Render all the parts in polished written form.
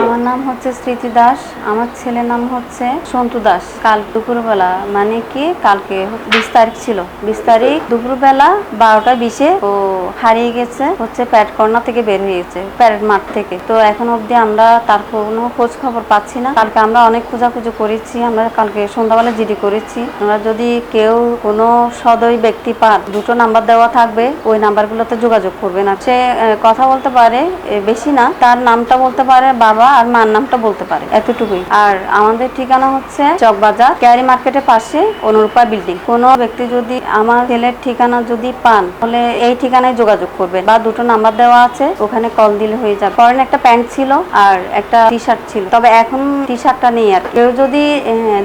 আমার নাম হচ্ছে স্মৃতি দাস। আমার ছেলের নাম হচ্ছে সন্তু দাস। কাল দুপুরবেলা মানে কি কালকে 20 তারিখ ছিল, 20 তারিখ দুপুরবেলা 12টা 20-এ ও হারিয়ে গেছে হচ্ছে প্যারেড কর্নার থেকে বের হয়ে গেছে, প্যারেড মাঠ থেকে। তো এখন অবধি আমরা তার কোনো খোঁজ খবর পাচ্ছি না। কালকে আমরা অনেক খোঁজাখুঁজি করেছি, আমরা কালকে সন্ধ্যাবেলা জিডি করেছি। আমরা যদি কেউ কোনো সদয় ব্যক্তি পান, 2টো নাম্বার দেওয়া থাকবে, ওই নাম্বারগুলোতে যোগাযোগ করবেন। আর সে কথা বলতে পারে, বেশি না, তার নামটা বলতে পারে, বাবা আর মার নামটা বলতে পারে, এতটুকুই। আর আমাদের ঠিকানা হচ্ছে চকবাজার ক্যারি মার্কেটের পাশে অনুরূপা বিল্ডিং। কোনো ব্যক্তি যদি আমার ছেলের ঠিকানা যদি পান তাহলে এই ঠিকানায় যোগাযোগ করবেন, বা 2টো নাম্বার দেওয়া আছে, ওখানে কল দিলে হয়ে যাবে। পরনে একটা প্যান্ট ছিল আর একটা টি শার্ট ছিল, তবে এখন টি শার্টটা নেই। আর কেউ যদি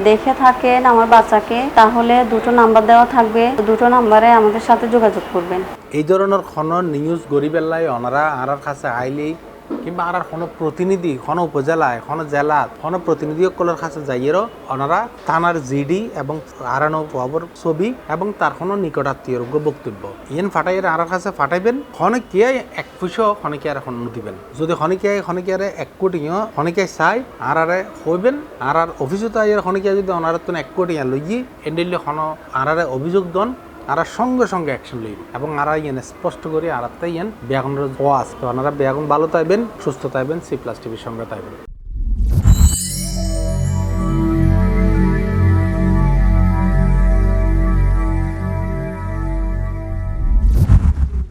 দেখে থাকেন আমার বাচ্চাকে, তাহলে 2টো নাম্বার দেওয়া থাকবে, 2টো নাম্বারে আমাদের সাথে যোগাযোগ করবেন। এই ধরনের কোনো নিউজ গরিবেল্লাই ওনারা আর কাছে আইলেই কিংবা আর কোনো প্রতিনিধি কোনো উপজেলায় কোনো জেলাত কোনো প্রতিনিধিসকলের কাছে যাইয়েরও ওনারা থানার জিডি এবং আরানো খবর ছবি এবং তার কোনো নিকটাত্মীয়র বক্তব্য ইয়েন ফাটাইয়ের আর কাছে ফাটাইবেন। খনিকে এক পুষো খনিকে আর এখন দিবেন। যদি খনিকে এক কোটিও খনিকে চাই আর হইবেন আর অফিসও তাই খনিকে যদি ওনার তো 1 কোটি লইয়ে এন্ডিলে কোনো আর অভিযোগ দন আর সঙ্গে সঙ্গে অ্যাকশন লইব এবং আর ইয়েন স্পষ্ট করে আর ইয়েন ব্যাগুনের ওয়াজ তো ওনারা ব্যাগুন ভালো তাইবেন, সুস্থ তাইবেন, C+ টিভির সঙ্গে তাইবেন।